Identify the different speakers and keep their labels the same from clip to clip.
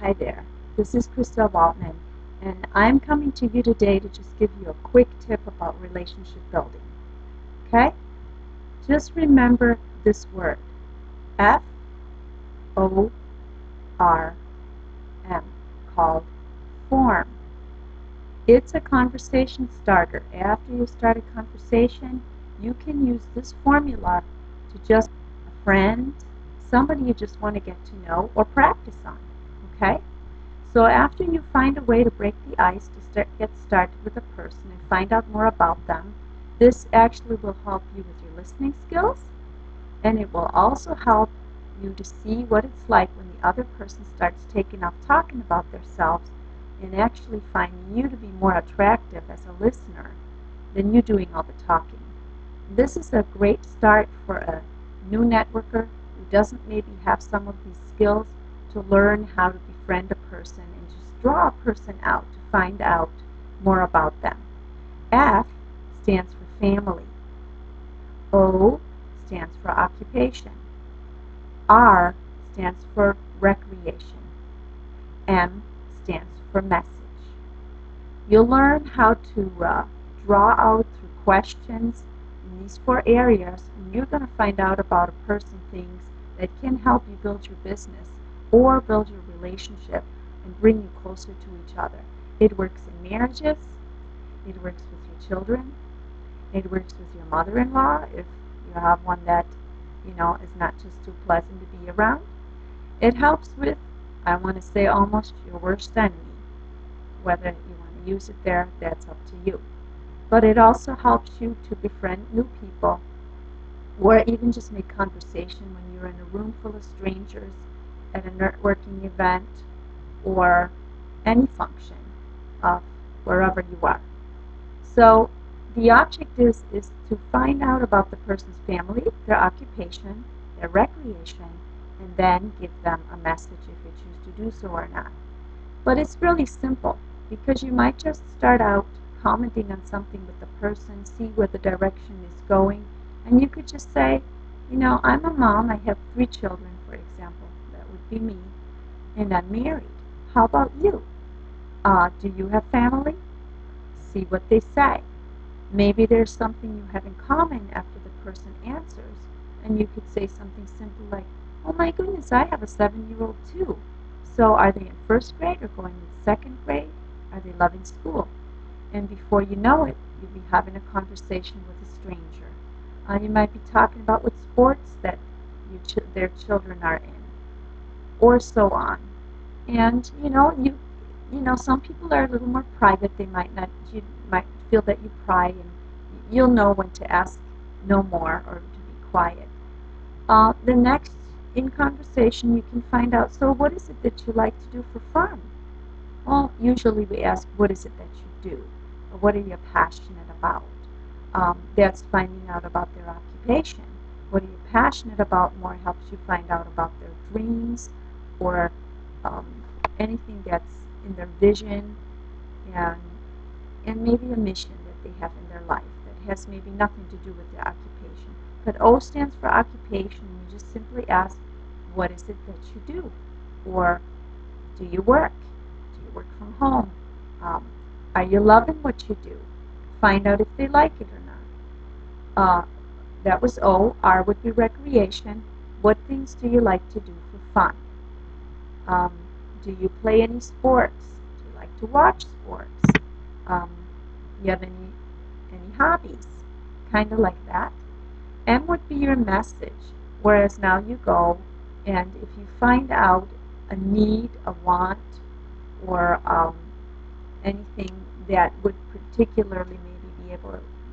Speaker 1: Hi there, this is Christel Waltman, and I'm coming to you today to just give you a quick tip about relationship building. Okay? Just remember this word, F-O-R-M, called form. It's a conversation starter. After you start a conversation, you can use this formula to just a friend, somebody you just want to get to know or practice on. Okay? So after you find a way to break the ice to get started with a person and find out more about them, this actually will help you with your listening skills, and it will also help you to see what it's like when the other person starts taking off talking about themselves and actually finding you to be more attractive as a listener than you doing all the talking. This is a great start for a new networker who doesn't maybe have some of these skills to learn how to befriend a person and just draw a person out to find out more about them. F stands for family. O stands for occupation. R stands for recreation. M stands for message. You'll learn how to draw out through questions in these four areas, and you're going to find out about a person things that can help you build your business or build your relationship and bring you closer to each other. It works in marriages, it works with your children, it works with your mother-in-law if you have one that, is not just too pleasant to be around. It helps with, I want to say, almost your worst enemy. Whether you want to use it there, that's up to you. But it also helps you to befriend new people or even just make conversation when you're in a room full of strangers at a networking event or any function of wherever you are. So the object is to find out about the person's family, their occupation, their recreation, and then give them a message if you choose to do so or not. But it's really simple because you might just start out commenting on something with the person, see where the direction is going, and you could just say, I'm a mom, I have 3 children, for example, that would be me, and I'm married. How about you? Do you have family? See what they say. Maybe there's something you have in common after the person answers, and you could say something simple like, oh my goodness, I have a 7-year-old too. So are they in 1st grade or going in 2nd grade? Are they loving school? And before you know it, you'll be having a conversation with a stranger. You might be talking about what sports that their children are in, or so on. And some people are a little more private. They might not. You might feel that you pry, and you'll know when to ask no more or to be quiet. The next in conversation, you can find out. So, what is it that you like to do for fun? Well, usually we ask, what is it that you do? Or what are you passionate about? That's finding out about their occupation. What are you passionate about more helps you find out about their dreams or anything that's in their vision and maybe a mission that they have in their life that has maybe nothing to do with their occupation. But O stands for occupation, and you just simply ask, what is it that you do? Or do you work? Do you work from home? Are you loving what you do? Find out if they like it or not. That was O. R would be recreation. What things do you like to do for fun? Do you play any sports? Do you like to watch sports? Do you have any hobbies? Kind of like that. M would be your message. Whereas now you go, and if you find out a need, a want, or anything that would particularly maybe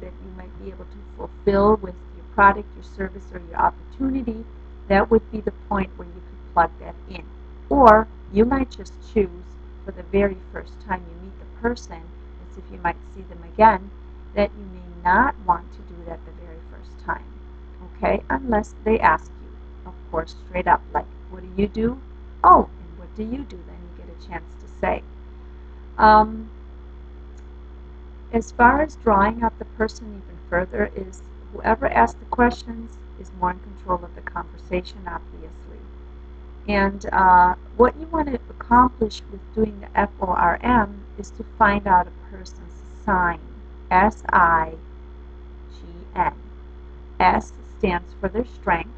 Speaker 1: that you might be able to fulfill with your product, your service, or your opportunity, that would be the point where you could plug that in. Or you might just choose for the very first time you meet the person, as if you might see them again, that you may not want to do that the very first time. Okay? Unless they ask you, of course, straight up, like, what do you do? Oh, and what do you do? Then you get a chance to say. As far as drawing out the person even further is whoever asks the questions is more in control of the conversation, obviously. And what you want to accomplish with doing the FORM is to find out a person's sign. SIGN. S stands for their strengths,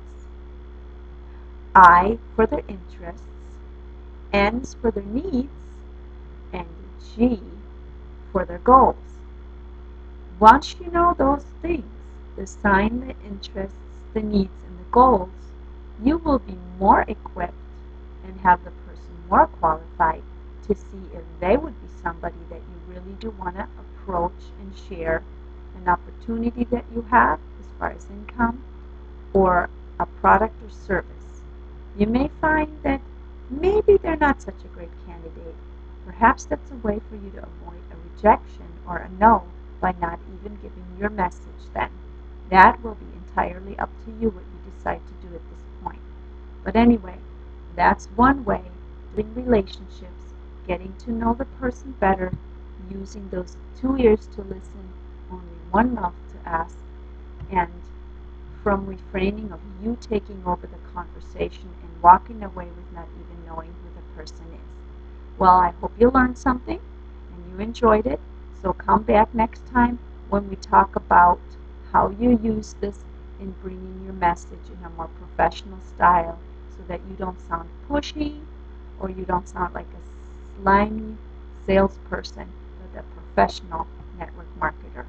Speaker 1: I for their interests, N for their needs, and G for their goals. Once you know those things, the sign, the interests, the needs, and the goals, you will be more equipped and have the person more qualified to see if they would be somebody that you really do want to approach and share an opportunity that you have as far as income or a product or service. You may find that maybe they're not such a great candidate. Perhaps that's a way for you to avoid a rejection or a no by not even giving your message then. That will be entirely up to you what you decide to do at this point. But anyway, that's one way, doing relationships, getting to know the person better, using those 2 ears to listen, only one mouth to ask, and from refraining of you taking over the conversation and walking away with not even knowing who the person is. Well, I hope you learned something and you enjoyed it. So come back next time when we talk about how you use this in bringing your message in a more professional style so that you don't sound pushy or you don't sound like a slimy salesperson, but a professional network marketer.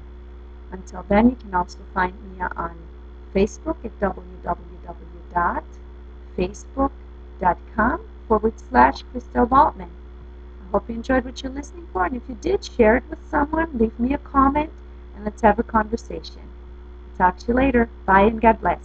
Speaker 1: Until then, you can also find me on Facebook at www.facebook.com/Christel Waltman. I hope you enjoyed what you're listening for, and if you did, share it with someone, leave me a comment, and let's have a conversation. Talk to you later. Bye and God bless.